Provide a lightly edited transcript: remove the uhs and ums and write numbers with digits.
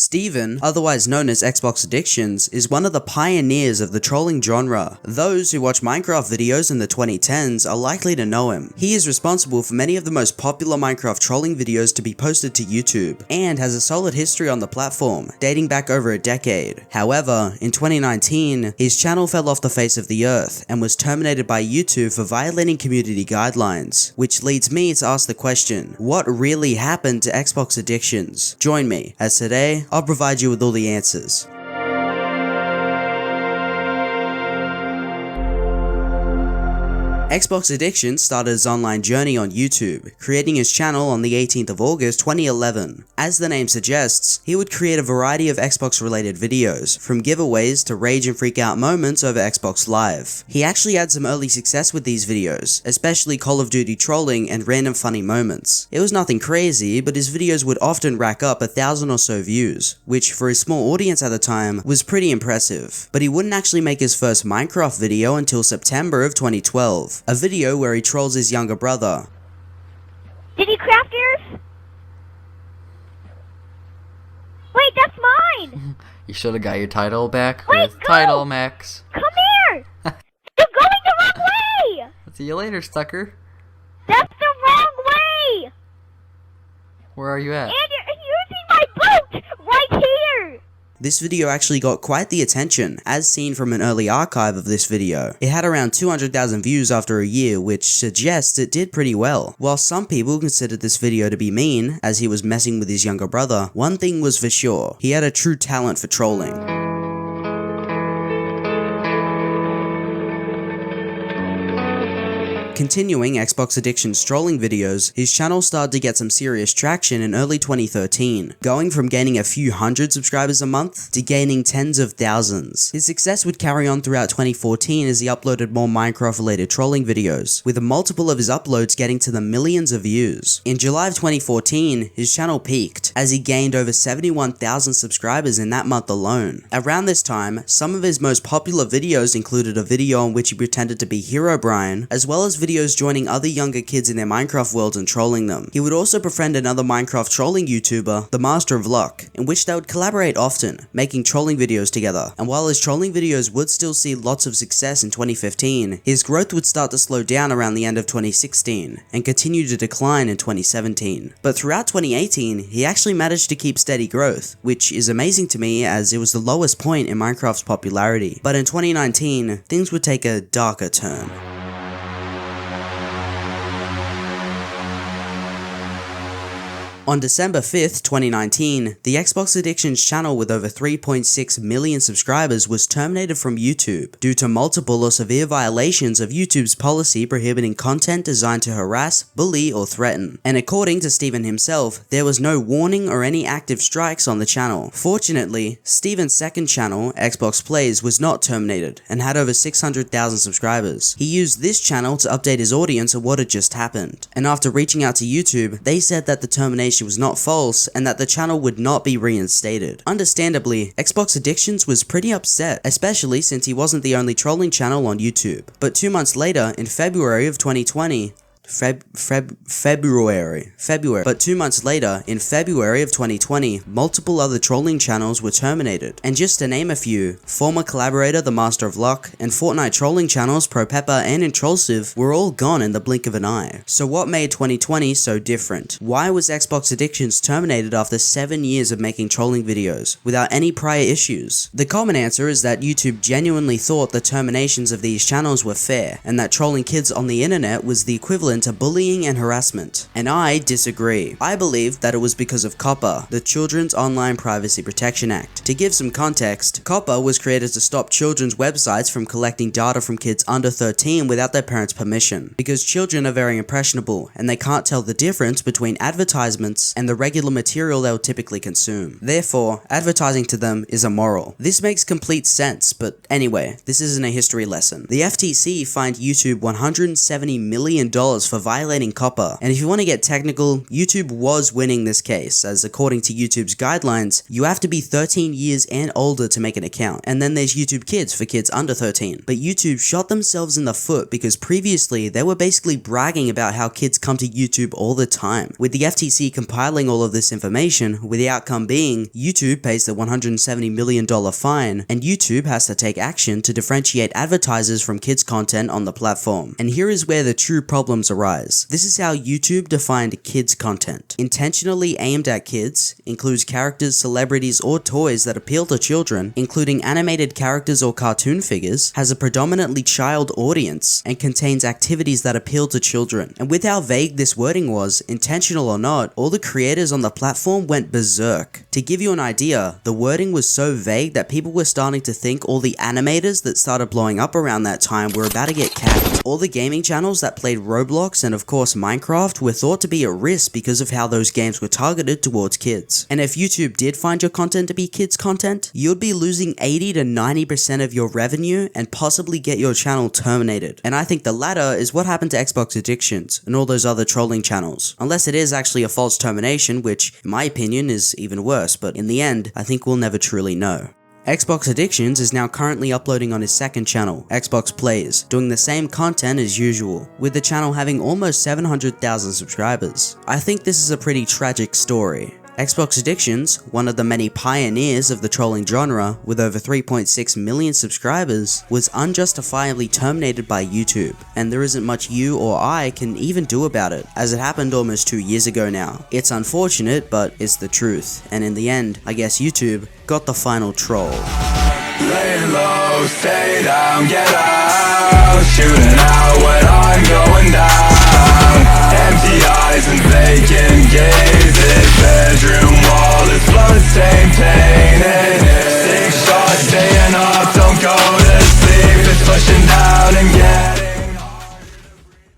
Steven, otherwise known as XboxAddictionz, is one of the pioneers of the trolling genre. Those who watch Minecraft videos in the 2010s are likely to know him. He is responsible for many of the most popular Minecraft trolling videos to be posted to YouTube, and has a solid history on the platform, dating back over a decade. However, in 2019, his channel fell off the face of the earth and was terminated by YouTube for violating community guidelines, which leads me to ask the question, what really happened to XboxAddictionz? Join me, as today, I'll provide you with all the answers. XboxAddictionz started his online journey on YouTube, creating his channel on the 18th of August 2011. As the name suggests, he would create a variety of Xbox related videos, from giveaways to rage and freak out moments over Xbox Live. He actually had some early success with these videos, especially Call of Duty trolling and random funny moments. It was nothing crazy, but his videos would often rack up 1,000 or so views, which for his small audience at the time was pretty impressive. But he wouldn't actually make his first Minecraft video until September of 2012. A video where he trolls his younger brother. Did you craft yours? Wait, that's mine! You should have got your title back Wait, with go! Title Max. Come here! You're going the wrong way! See you later, sucker. That's the wrong way! Where are you at? And you're using my boat! Right here! This video actually got quite the attention, as seen from an early archive of this video. It had around 200,000 views after a year, which suggests it did pretty well. While some people considered this video to be mean, as he was messing with his younger brother, one thing was for sure, he had a true talent for trolling. Continuing XboxAddictionz trolling videos, his channel started to get some serious traction in early 2013, going from gaining a few hundred subscribers a month to gaining tens of thousands. His success would carry on throughout 2014 as he uploaded more Minecraft related trolling videos, with a multiple of his uploads getting to the millions of views. In July of 2014, his channel peaked, as he gained over 71,000 subscribers in that month alone. Around this time, some of his most popular videos included a video in which he pretended to be Herobrine, as well as videos joining other younger kids in their Minecraft worlds and trolling them. He would also befriend another Minecraft trolling YouTuber, the Master of Luck, in which they would collaborate often, making trolling videos together. And while his trolling videos would still see lots of success in 2015, his growth would start to slow down around the end of 2016, and continue to decline in 2017. But throughout 2018, he actually managed to keep steady growth, which is amazing to me as it was the lowest point in Minecraft's popularity. But in 2019, things would take a darker turn. On December 5th, 2019, the XboxAddictionz channel with over 3.6 million subscribers was terminated from YouTube due to multiple or severe violations of YouTube's policy prohibiting content designed to harass, bully, or threaten. And according to Steven himself, there was no warning or any active strikes on the channel. Fortunately, Steven's second channel, Xbox Plays, was not terminated and had over 600,000 subscribers. He used this channel to update his audience on what had just happened. And after reaching out to YouTube, they said that the termination was not false and that the channel would not be reinstated. Understandably, XboxAddictionz was pretty upset, especially since he wasn't the only trolling channel on YouTube. But 2 months later, in February of 2020, But 2 months later, in February of 2020, multiple other trolling channels were terminated. And just to name a few, former collaborator The Master of Luck and Fortnite trolling channels ProPepper and Introlsive were all gone in the blink of an eye. So what made 2020 so different? Why was XboxAddictionz terminated after 7 years of making trolling videos, without any prior issues? The common answer is that YouTube genuinely thought the terminations of these channels were fair, and that trolling kids on the internet was the equivalent to bullying and harassment. And I disagree. I believe that it was because of COPPA, the Children's Online Privacy Protection Act. To give some context, COPPA was created to stop children's websites from collecting data from kids under 13 without their parents' permission, because children are very impressionable and they can't tell the difference between advertisements and the regular material they'll typically consume. Therefore, advertising to them is immoral. This makes complete sense, but anyway, this isn't a history lesson. The FTC fined YouTube $170 million for violating copper. And if you want to get technical, YouTube was winning this case, as according to YouTube's guidelines, you have to be 13 years and older to make an account. And then there's YouTube Kids for kids under 13. But YouTube shot themselves in the foot because previously they were basically bragging about how kids come to YouTube all the time, with the FTC compiling all of this information, with the outcome being YouTube pays the $170 million fine, and YouTube has to take action to differentiate advertisers from kids content on the platform. And here is where the true problems arise. This is how YouTube defined kids content. Intentionally aimed at kids includes characters, celebrities, or toys that appeal to children, including animated characters or cartoon figures, has a predominantly child audience, and contains activities that appeal to children. And with how vague this wording was, intentional or not, all the creators on the platform went berserk. To give you an idea, the wording was so vague that people were starting to think all the animators that started blowing up around that time were about to get capped. All the gaming channels that played Roblox and of course Minecraft were thought to be at risk because of how those games were targeted towards kids. And if YouTube did find your content to be kids content, you'd be losing 80 to 90% of your revenue and possibly get your channel terminated. And I think the latter is what happened to XboxAddictionz and all those other trolling channels. Unless it is actually a false termination, which in my opinion is even worse, but in the end, I think we'll never truly know. XboxAddictionz is now currently uploading on his second channel, Xbox Plays, doing the same content as usual, with the channel having almost 700,000 subscribers. I think this is a pretty tragic story. XboxAddictionz, one of the many pioneers of the trolling genre with over 3.6 million subscribers, was unjustifiably terminated by YouTube, and there isn't much you or I can even do about it, as it happened almost 2 years ago now. It's unfortunate, but it's the truth, and in the end, I guess YouTube got the final troll. Lay low, stay down, get out, shooting out when I'm going down. Empty eyes and vacant gazes, bedroom wall is blood stained, tainted.